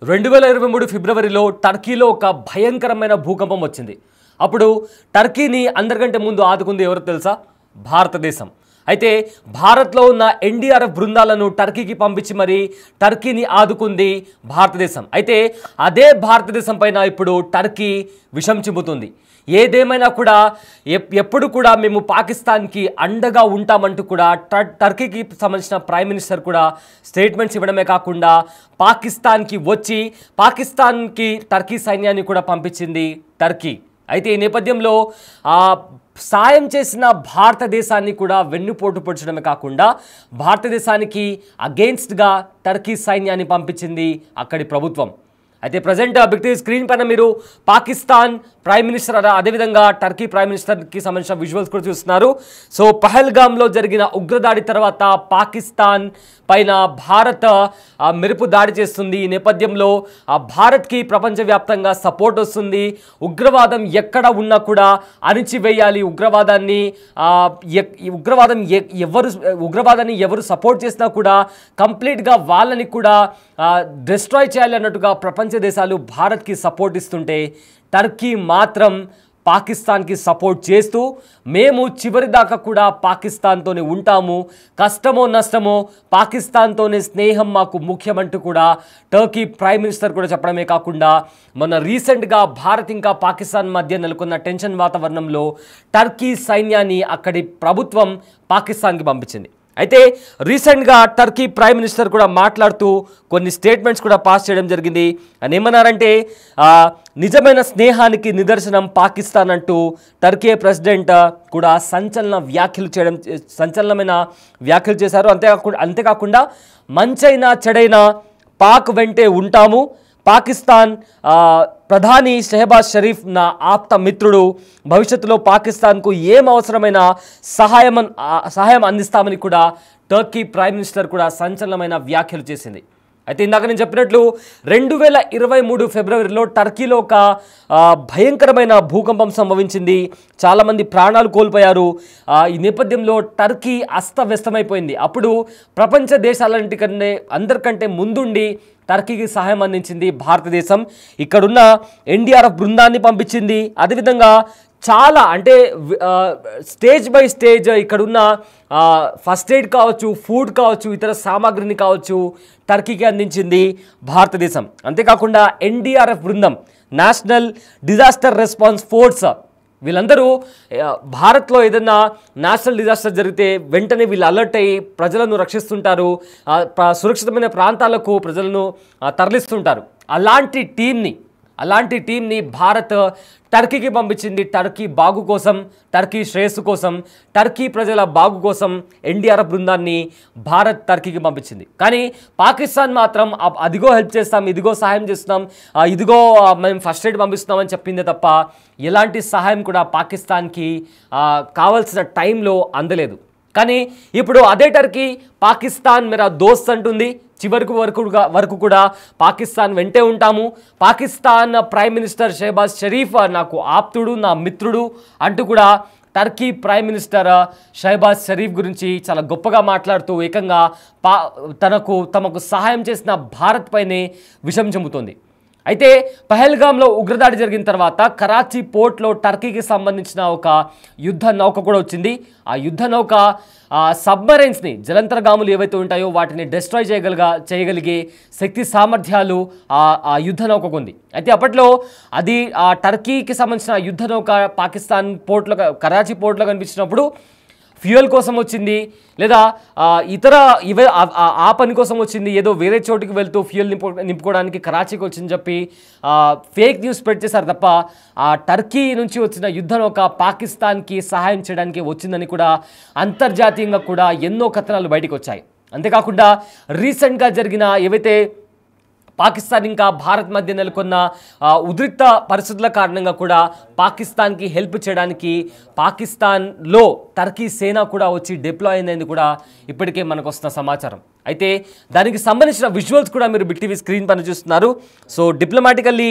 2023 ఫిబ్రవరిలో టర్కీలో ఒక భయంకరమైన భూకంపం వచ్చింది. అప్పుడు టర్కీని అందరికంటే ముందు ఆదుకుంది ఎవరో తెలుసా? భారతదేశం. అయితే భారత్లో ఉన్న ఎన్డీఆర్ఎఫ్ బృందాలను టర్కీకి పంపించి మరి టర్కీని ఆదుకుంది భారతదేశం. అయితే అదే భారతదేశం పైన ఇప్పుడు టర్కీ విషం చిమ్ముతుంది. ఏదేమైనా కూడా ఎప్పుడు కూడా మేము పాకిస్తాన్కి అండగా ఉంటామంటూ కూడా టర్కీకి సంబంధించిన ప్రైమ్ మినిస్టర్ కూడా స్టేట్మెంట్స్ ఇవ్వడమే కాకుండా పాకిస్తాన్కి వచ్చి పాకిస్తాన్కి టర్కీ సైన్యాన్ని కూడా పంపించింది టర్కీ. అయితే ఈ నేపథ్యంలో సాయం చేసిన భారతదేశాన్ని కూడా వెన్నుపోటు పొడచడమే కాకుండా భారతదేశానికి అగెయిన్స్ట్గా టర్కీ సైన్యాన్ని పంపించింది అక్కడి ప్రభుత్వం. అయితే ప్రజెంట్ బిగ్ టీవీ స్క్రీన్ పైన మీరు పాకిస్తాన్ ప్రైమ్ మినిస్టర్ అదేవిధంగా టర్కీ ప్రైమ్ మినిస్టర్కి సంబంధించిన విజువల్స్ కూడా చూస్తున్నారు. సో పహల్గామ్లో జరిగిన ఉగ్రదాడి తర్వాత పాకిస్తాన్ పైన భారత్ మెరుపు దాడి చేస్తుంది. ఈ నేపథ్యంలో భారత్కి ప్రపంచవ్యాప్తంగా సపోర్ట్ వస్తుంది. ఉగ్రవాదం ఎక్కడ ఉన్నా కూడా అణిచివేయాలి. ఉగ్రవాదాన్ని ఎవరు సపోర్ట్ చేసినా కూడా కంప్లీట్గా వాళ్ళని కూడా డిస్ట్రాయ్ చేయాలి అన్నట్టుగా ప్రపంచ దేశాలు భారత్కి సపోర్ట్ ఇస్తుంటే టర్కీ మాత్రం పాకిస్తాన్కి సపోర్ట్ చేస్తూ మేము చివరి దాకా కూడా పాకిస్తాన్తోనే ఉంటాము, కష్టమో నష్టమో పాకిస్తాన్తోనే స్నేహం మాకు ముఖ్యమంటూ కూడా టర్కీ ప్రైమ్ మినిస్టర్ కూడా చెప్పడమే కాకుండా మొన్న రీసెంట్గా భారత్ ఇంకా పాకిస్తాన్ మధ్య నెలకొన్న టెన్షన్ వాతావరణంలో టర్కీ సైన్యాన్ని అక్కడి ప్రభుత్వం పాకిస్తాన్కి పంపించింది. అయితే రీసెంట్గా టర్కీ ప్రైమ్ మినిస్టర్ కూడా మాట్లాడుతూ కొన్ని స్టేట్మెంట్స్ కూడా పాస్ చేయడం జరిగింది. అని ఏమన్నారంటే నిజమైన స్నేహానికి నిదర్శనం పాకిస్తాన్ అంటూ టర్కీ ప్రెసిడెంట్ కూడా సంచలనమైన వ్యాఖ్యలు చేశారు. అంతేకాకుండా మంచైనా చెడైనా పాక్ వెంటే ఉంటాము, పాకిస్తాన్ ప్రధాని షెహబాజ్ షరీఫ్ నా ఆప్త మిత్రుడు, భవిష్యత్తులో పాకిస్తాన్కు ఏం అవసరమైన సహాయం అందిస్తామని కూడా టర్కీ ప్రైమ్ మినిస్టర్ కూడా సంచలనమైన వ్యాఖ్యలు చేసింది. అయితే ఇందాక నేను చెప్పినట్లు 2023 ఫిబ్రవరిలో టర్కీలో ఒక భయంకరమైన భూకంపం సంభవించింది. చాలామంది ప్రాణాలు కోల్పోయారు. ఈ నేపథ్యంలో టర్కీ అస్తవ్యస్తమైపోయింది. అప్పుడు ప్రపంచ అందరికంటే ముందుండి టర్కీకి సహాయం అందించింది భారతదేశం. ఇక్కడున్న ఎన్డీఆర్ఎఫ్ బృందాన్ని పంపించింది. అదేవిధంగా చాలా అంటే స్టేజ్ బై స్టేజ్ ఇక్కడున్న ఫస్ట్ ఎయిడ్ కావచ్చు, ఫుడ్ కావచ్చు, ఇతర సామాగ్రిని కావచ్చు టర్కీకి అందించింది భారతదేశం. అంతేకాకుండా ఎన్డీఆర్ఎఫ్ బృందం, నేషనల్ డిజాస్టర్ రెస్పాన్స్ ఫోర్స్, వీళ్ళందరూ భారత్లో ఏదైనా నేషనల్ డిజాస్టర్ జరిగితే వెంటనే వీళ్ళు అలర్ట్ అయ్యి ప్రజలను రక్షిస్తుంటారు, సురక్షితమైన ప్రాంతాలకు ప్రజలను తరలిస్తుంటారు. అలాంటి టీంని భారత్ టర్కీకి పంపించింది. టర్కీ బాగు కోసం, టర్కీ శ్రేయస్సు కోసం, టర్కీ ప్రజల బాగు కోసం ఎన్డీఆర్ఎఫ్ బృందాన్ని భారత్ టర్కీకి పంపించింది. కానీ పాకిస్తాన్ మాత్రం అదిగో హెల్ప్ చేస్తాం, ఇదిగో సహాయం చేస్తున్నాం, ఇదిగో మేము ఫస్ట్ ఎయిడ్ పంపిస్తున్నామని చెప్పిందే తప్ప ఎలాంటి సహాయం కూడా పాకిస్తాన్కి కావాల్సిన టైంలో అందలేదు. కానీ ఇప్పుడు అదే టర్కీ పాకిస్తాన్ మేరా దోస్త్ అంటుంది. చివరికి వరకు కూడా పాకిస్తాన్ వెంటే ఉంటాము, పాకిస్తాన్ ప్రైమ్ మినిస్టర్ షెహబాజ్ షరీఫ్ నాకు ఆప్తుడు, నా మిత్రుడు అంటూ కూడా Turkey prime minister Shehbaz Sharif గురించి చాలా గొప్పగా మాట్లాడుతూ ఏకంగా తమకు సహాయం చేసిన భారత్ పైనే విషం చెందుతోంది. అయితే పహల్గామ్లో ఉగ్రదాడి జరిగిన తర్వాత కరాచీ పోర్ట్లో టర్కీకి సంబంధించిన ఒక యుద్ధ నౌక కూడా వచ్చింది. ఆ యుద్ధ నౌక సబ్మరైన్స్ని, జలంతర్గాములు ఏవైతే ఉంటాయో వాటిని డిస్ట్రాయ్ చేయగలిగే శక్తి సామర్థ్యాలు ఆ యుద్ధ నౌకకు ఉంది. అయితే అప్పట్లో అది టర్కీకి సంబంధించిన యుద్ధ నౌక పాకిస్తాన్ పోర్ట్లో, కరాచీ పోర్ట్లో కనిపించినప్పుడు ఫ్యూయల్ కోసం వచ్చింది, లేదా ఆ పని కోసం వచ్చింది, ఏదో వేరే చోటుకి వెళ్తూ ఫ్యూయల్ నింపుకోవడానికి కరాచీకి వచ్చిందని చెప్పి ఫేక్ న్యూస్ స్ప్రెడ్ చేశారు తప్ప ఆ టర్కీ నుంచి వచ్చిన యుద్ధ నౌక పాకిస్తాన్కి సహాయం చేయడానికి వచ్చిందని కూడా అంతర్జాతీయంగా కూడా ఎన్నో కథనాలు బయటకు వచ్చాయి. అంతేకాకుండా రీసెంట్గా జరిగిన ఏవైతే పాకిస్తాన్ ఇంకా భారత్ మధ్య నెలకొన్న ఉద్రిక్త పరిస్థితుల కారణంగా కూడా పాకిస్తాన్కి హెల్ప్ చేయడానికి పాకిస్తాన్లో టర్కీ సేన కూడా వచ్చి డిప్లాయ్ అయిందని కూడా ఇప్పటికే మనకు వస్తున్న సమాచారం. అయితే దానికి సంబంధించిన విజువల్స్ కూడా మీరు బిగ్ టీవీ స్క్రీన్ పైన చూస్తున్నారు. సో డిప్లొమాటికల్లీ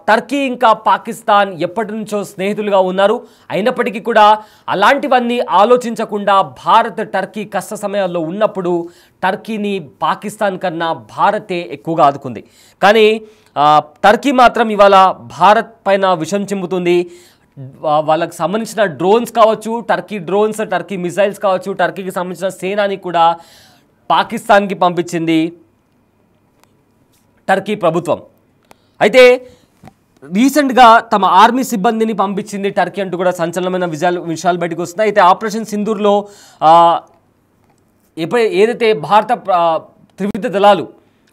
టర్కీ ఇంకా పాకిస్తాన్ ఎప్పటి నుంచో స్నేహితులుగా ఉన్నారు. అయినప్పటికీ కూడా అలాంటివన్నీ ఆలోచించకుండా భారత్ టర్కీ కష్ట సమయాల్లో ఉన్నప్పుడు టర్కీని పాకిస్తాన్ కన్నా భారతే ఎక్కువగా ఆదుకుంది. కానీ టర్కీ మాత్రం ఇవాళ భారత్ పైన విషం చిమ్ముతుంది. వాళ్ళకి సంబంధించిన డ్రోన్స్ కావచ్చు, టర్కీ డ్రోన్స్, టర్కీ మిసైల్స్ కావచ్చు, టర్కీకి సంబంధించిన సేనాని కూడా పాకిస్తాన్కి పంపించింది టర్కీ ప్రభుత్వం. అయితే రీసెంట్గా తమ ఆర్మీ సిబ్బందిని పంపించింది టర్కీ అంటూ కూడా సంచలనమైన విషయాలు బయటకు వస్తున్నాయి. అయితే ఆపరేషన్ సింధూర్లో ఏదైతే భారత త్రివిధ దళాలు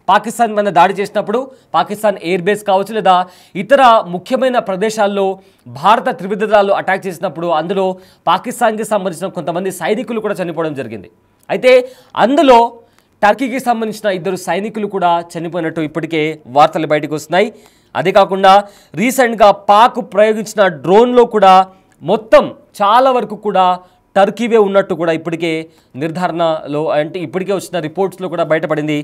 పాకిస్తాన్ మీద దాడి చేసినప్పుడు పాకిస్తాన్ ఎయిర్ బేస్ కావచ్చు లేదా ఇతర ముఖ్యమైన ప్రదేశాల్లో భారత త్రివిధ దళాలు అటాక్ చేసినప్పుడు అందులో పాకిస్తాన్కి సంబంధించిన కొంతమంది సైనికులు కూడా చనిపోవడం జరిగింది. అయితే అందులో టర్కీకి సంబంధించిన 2 సైనికులు కూడా చనిపోయినట్టు ఇప్పటికే వార్తలు బయటకు వస్తున్నాయి. అదే కాకుండా రీసెంట్గా పాక్ ప్రయోగించిన డ్రోన్లో కూడా మొత్తం చాలా వరకు కూడా టర్కీవే ఉన్నట్టు కూడా ఇప్పటికే నిర్ధారణలో అంటే ఇప్పటికే వచ్చిన రిపోర్ట్స్లో కూడా బయటపడింది.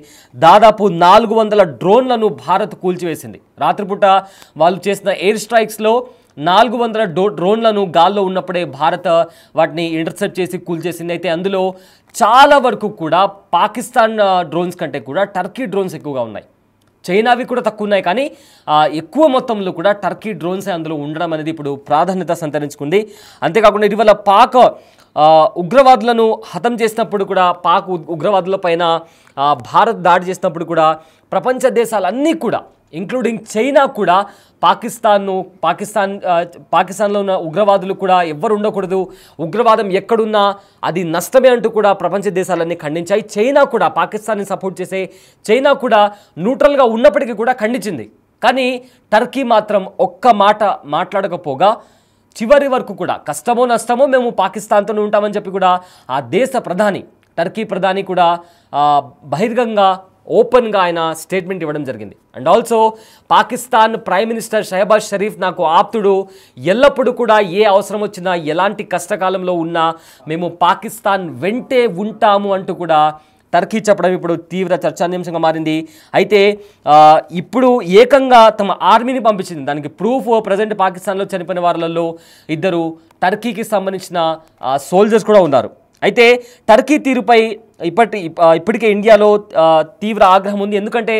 దాదాపు 400 డ్రోన్లను భారత్ కూల్చివేసింది. రాత్రిపూట వాళ్ళు చేసిన ఎయిర్ స్ట్రైక్స్లో 400 డ్రోన్లను గాల్లో ఉన్నప్పుడే భారత్ వాటిని ఇంటర్సెప్ట్ చేసి కూల్చేసింది. అయితే అందులో చాలా వరకు కూడా పాకిస్తాన్ డ్రోన్స్ కంటే కూడా టర్కీ డ్రోన్స్ ఎక్కువగా ఉన్నాయి. చైనావి కూడా తక్కువ ఉన్నాయి, కానీ ఎక్కువ మొత్తంలో కూడా టర్కీ డ్రోన్సే అందులో ఉండడం అనేది ఇప్పుడు ప్రాధాన్యత సంతరించుకుంది. అంతేకాకుండా ఇటీవల పాక్ ఉగ్రవాదులను హతం చేసినప్పుడు కూడా పాక్ ఉగ్రవాదుల పైన భారత్ దాడి చేసినప్పుడు కూడా ప్రపంచ దేశాలన్నీ కూడా ఇంక్లూడింగ్ చైనా కూడా పాకిస్తాన్లో ఉన్న ఉగ్రవాదులు కూడా ఎవ్వరు ఉండకూడదు, ఉగ్రవాదం ఎక్కడున్నా అది నష్టమే అంటూ కూడా ప్రపంచ దేశాలన్నీ ఖండించాయి. చైనా కూడా పాకిస్తాన్ని సపోర్ట్ చేసే చైనా కూడా న్యూట్రల్గా ఉన్నప్పటికీ కూడా ఖండించింది. కానీ టర్కీ మాత్రం ఒక్క మాట మాట్లాడకపోగా చివరి వరకు కూడా కష్టమో నష్టమో మేము పాకిస్తాన్తోనే ఉంటామని చెప్పి కూడా ఆ దేశ ప్రధాని టర్కీ ప్రధాని కూడా బహిర్గంగా ఓపెన్గా ఆయన స్టేట్మెంట్ ఇవ్వడం జరిగింది. And also Pakistan prime minister Shehbaz Sharif నాకు ఆప్తుడు, ఎల్లప్పుడూ కూడా ఏ అవసరం వచ్చినా ఎలాంటి కష్టకాలంలో ఉన్నా మేము పాకిస్తాన్ వెంటే ఉంటాము అంటూ కూడా టర్కీ చెప్పడం ఇప్పుడు తీవ్ర చర్చానీయాంశంగా మారింది. అయితే ఇప్పుడు ఏకంగా తమ ఆర్మీని పంపించింది. దానికి ప్రూఫ్ ప్రజెంట్ పాకిస్తాన్లో చనిపోయిన వారిలో 2 టర్కీకి సంబంధించిన సోల్జర్స్ కూడా ఉన్నారు. అయితే టర్కీ తీరుపై ఇప్పటికే ఇండియాలో తీవ్ర ఆగ్రహం ఉంది. ఎందుకంటే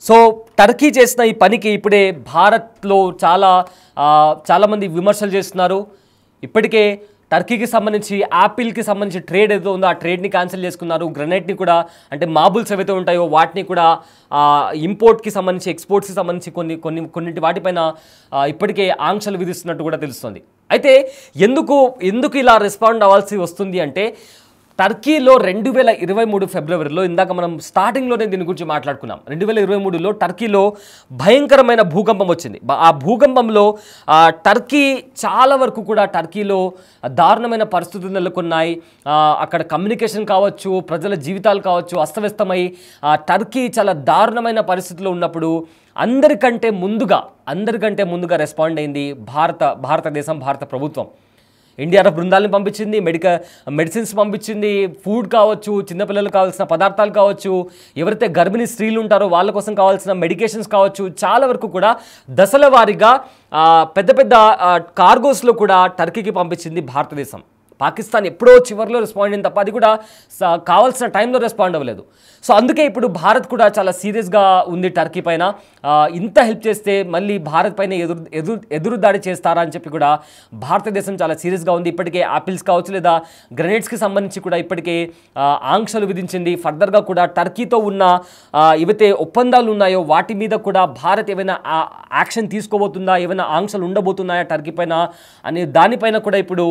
సో టర్కీ చేసిన ఈ పనికి ఇప్పుడే భారత్లో చాలామంది విమర్శలు చేస్తున్నారు. ఇప్పటికే టర్కీకి సంబంధించి యాపిల్కి సంబంధించి ట్రేడ్ ఏదో ఉందో ఆ ట్రేడ్ని క్యాన్సిల్ చేసుకున్నారు. గ్రనైట్ని కూడా అంటే మార్బుల్స్ ఏవైతే ఉంటాయో వాటిని కూడా ఇంపోర్ట్కి సంబంధించి ఎక్స్పోర్ట్స్కి సంబంధించి కొన్నింటి వాటిపైన ఇప్పటికే ఆంక్షలు విధిస్తున్నట్టు కూడా తెలుస్తుంది. అయితే ఎందుకు ఇలా రెస్పాండ్ అవ్వాల్సి వస్తుంది అంటే టర్కీలో 2023 ఫిబ్రవరిలో ఇందాక మనం స్టార్టింగ్లోనే దీని గురించి మాట్లాడుకున్నాం. 2023లో టర్కీలో భయంకరమైన భూకంపం వచ్చింది. ఆ భూకంపంలో టర్కీ చాలా వరకు కూడా టర్కీలో దారుణమైన పరిస్థితులు నెలకొన్నాయి. అక్కడ కమ్యూనికేషన్ కావచ్చు, ప్రజల జీవితాలు కావచ్చు అస్తవ్యస్తమై టర్కీ చాలా దారుణమైన పరిస్థితుల్లో ఉన్నప్పుడు అందరికంటే ముందుగా రెస్పాండ్ అయింది భారతదేశం, భారత ప్రభుత్వం. ఎన్డీఆర్ఎఫ్ బృందాలను పంపించింది, మెడిసిన్స్ పంపించింది, ఫుడ్ కావచ్చు, చిన్నపిల్లలకు కావాల్సిన పదార్థాలు కావచ్చు, ఎవరైతే గర్భిణీ స్త్రీలు ఉంటారో వాళ్ళ కోసం కావాల్సిన మెడికేషన్స్ కావచ్చు, చాలా వరకు కూడా దశల వారీగా పెద్ద కార్గోస్లో కూడా టర్కీకి పంపించింది భారతదేశం. పాకిస్తాన్ ఎప్పుడో చివరిలో రెస్పాండ్ అయింది తప్ప అది కూడా కావాల్సిన టైంలో రెస్పాండ్ అవ్వలేదు. సో అందుకే ఇప్పుడు భారత్ కూడా చాలా సీరియస్గా ఉంది టర్కీ పైన. ఇంత హెల్ప్ చేస్తే మళ్ళీ భారత్ పైన ఎదురు దాడి చేస్తారా అని చెప్పి కూడా భారతదేశం చాలా సీరియస్గా ఉంది. ఇప్పటికే యాపిల్స్ కావచ్చు లేదా గ్రెనేడ్స్కి సంబంధించి కూడా ఇప్పటికే ఆంక్షలు విధించింది. ఫర్దర్గా కూడా టర్కీతో ఉన్న ఏవైతే ఒప్పందాలు ఉన్నాయో వాటి మీద కూడా భారత్ ఏమైనా యాక్షన్ తీసుకోబోతుందా, ఏమైనా ఆంక్షలు ఉండబోతున్నాయా టర్కీ పైన అనే దానిపైన కూడా ఇప్పుడు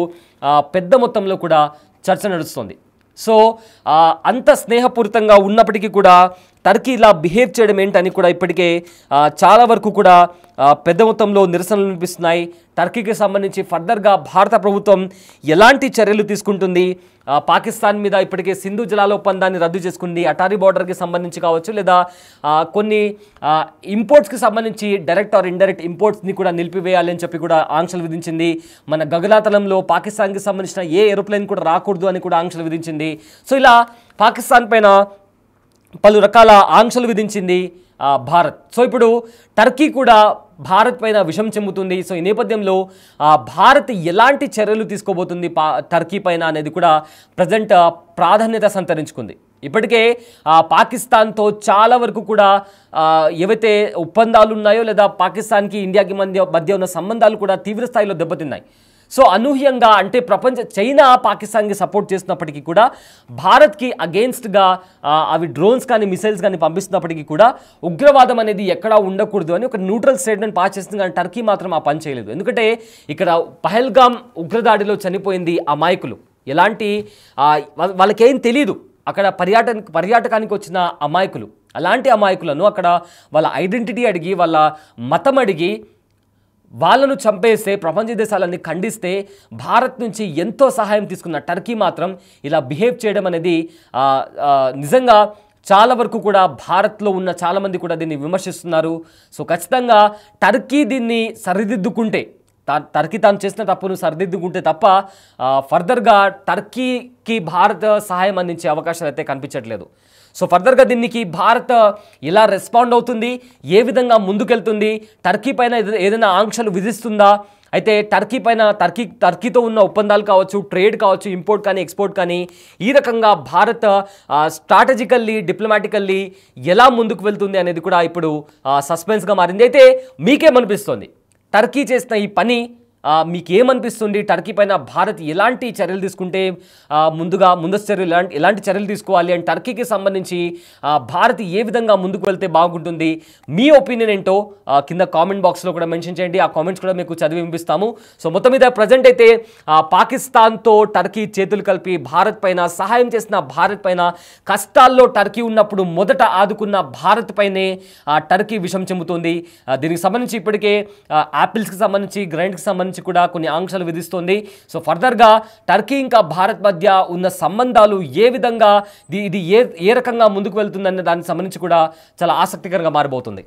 పెద్ద మొత్తంలో కూడా చర్చ నడుస్తుంది. సో అంత స్నేహపూరితంగా ఉన్నప్పటికీ కూడా టర్కీ ఇలా బిహేవ్ చేయడం ఏంటని కూడా ఇప్పటికే చాలా వరకు కూడా పెద్ద మొత్తంలో నిరసనలు వినిపిస్తున్నాయి. టర్కీకి సంబంధించి ఫర్దర్గా భారత ప్రభుత్వం ఎలాంటి చర్యలు తీసుకుంటుంది, పాకిస్తాన్ మీద ఇప్పటికే సింధు జలాల ఒప్పందాన్ని రద్దు చేసుకుంది, అటారీ బార్డర్కి సంబంధించి కావచ్చు, లేదా కొన్ని ఇంపోర్ట్స్కి సంబంధించి డైరెక్ట్ ఆర్ ఇండైరెక్ట్ ఇంపోర్ట్స్ని కూడా నిలిపివేయాలని చెప్పి కూడా ఆంక్షలు విధించింది. మన గగనతలంలో పాకిస్తాన్కి సంబంధించిన ఏ ఏరోప్లేన్ కూడా రాకూడదు అని కూడా ఆంక్షలు విధించింది. సో ఇలా పాకిస్తాన్ పైన పలు రకాల ఆంక్షలు విధించింది భారత్. సో ఇప్పుడు టర్కీ కూడా భారత్ పైన విషం చెమ్ముతుంది. సో ఈ నేపథ్యంలో భారత్ ఎలాంటి చర్యలు తీసుకోబోతుంది టర్కీ పైన అనేది కూడా ప్రజెంట్ ప్రాధాన్యత సంతరించుకుంది. ఇప్పటికే పాకిస్తాన్తో చాలా వరకు కూడా ఏవైతే ఒప్పందాలు ఉన్నాయో లేదా పాకిస్తాన్కి ఇండియాకి మధ్య ఉన్న సంబంధాలు కూడా తీవ్ర స్థాయిలో దెబ్బతిన్నాయి. సో అనూహ్యంగా అంటే చైనా పాకిస్తాన్కి సపోర్ట్ చేస్తున్నప్పటికీ కూడా భారత్కి అగెయిన్స్ట్గా అవి డ్రోన్స్ కానీ మిసైల్స్ కానీ పంపిస్తున్నప్పటికీ కూడా ఉగ్రవాదం అనేది ఎక్కడా ఉండకూడదు అని ఒక న్యూట్రల్ స్టేట్మెంట్ పాస్ చేస్తుంది. కానీ టర్కీ మాత్రం ఆ పని చేయలేదు. ఎందుకంటే ఇక్కడ పహల్గామ్ ఉగ్రదాడిలో చనిపోయింది అమాయకులు. ఎలాంటి వాళ్ళకేం తెలియదు. అక్కడ పర్యాటకానికి వచ్చిన అమాయకులు, అలాంటి అమాయకులను అక్కడ వాళ్ళ ఐడెంటిటీ అడిగి వాళ్ళ మతం అడిగి వాళ్ళను చంపేస్తే ప్రపంచ దేశాలన్నీ ఖండిస్తే భారత్ నుంచి ఎంతో సహాయం తీసుకున్న టర్కీ మాత్రం ఇలా బిహేవ్ చేయడం అనేది నిజంగా చాలా వరకు కూడా భారత్లో ఉన్న చాలామంది కూడా దీన్ని విమర్శిస్తున్నారు. సో ఖచ్చితంగా టర్కీ దీన్ని సరిదిద్దుకుంటే, టర్కీ తాను చేసిన తప్పును సరిదిద్దుకుంటే తప్ప ఫర్దర్గా టర్కీకి భారత్ సహాయం అందించే అవకాశాలు అయితే కనిపించట్లేదు. సో ఫర్దర్గా దీనికి భారత్ ఎలా రెస్పాండ్ అవుతుంది, ఏ విధంగా ముందుకెళ్తుంది, టర్కీ పైన ఏదైనా ఆంక్షలు విధిస్తుందా, అయితే టర్కీతో ఉన్న ఒప్పందాలు కావచ్చు, ట్రేడ్ కావచ్చు, ఇంపోర్ట్ కానీ ఎక్స్పోర్ట్ కానీ ఈ రకంగా భారత్ స్ట్రాటజికల్లీ డిప్లొమాటికల్లీ ఎలా ముందుకు వెళ్తుంది అనేది కూడా ఇప్పుడు సస్పెన్స్గా మారింది. అయితే మీకేమనిపిస్తుంది టర్కీ చేసిన ఈ పని? మీకేమనిపిస్తుంది? టర్కీ పైన భారత్ ఎలాంటి చర్యలు తీసుకుంటే ముందస్తు చర్యలు ఎలాంటి చర్యలు తీసుకోవాలి అండ్ టర్కీకి సంబంధించి భారత్ ఏ విధంగా ముందుకు వెళ్తే బాగుంటుంది? మీ ఒపీనియన్ ఏంటో కింద కామెంట్ బాక్స్లో కూడా మెన్షన్ చేయండి. ఆ కామెంట్స్ కూడా మీకు చదివి వినిపిస్తాము. సో మొత్తం మీద ప్రజెంట్ అయితే పాకిస్తాన్తో టర్కీ చేతులు కలిపి భారత్ పైన సహాయం చేసిన భారత్ పైన, కష్టాల్లో టర్కీ ఉన్నప్పుడు మొదట ఆదుకున్న భారత్ పైనే టర్కీ విషం చెందుతుంది. దీనికి సంబంధించి ఇప్పటికే యాపిల్స్కి సంబంధించి, గ్రైండ్కి సంబంధించి కూడా కొన్ని ఆంక్షలు విధిస్తోంది. సో ఫర్దర్గా టర్కీ ఇంకా భారత్ మధ్య ఉన్న సంబంధాలు ఏ విధంగా ఇది ఏ రకంగా ముందుకు వెళ్తుందనే దానికి సంబంధించి కూడా చాలా ఆసక్తికరంగా మారబోతుంది.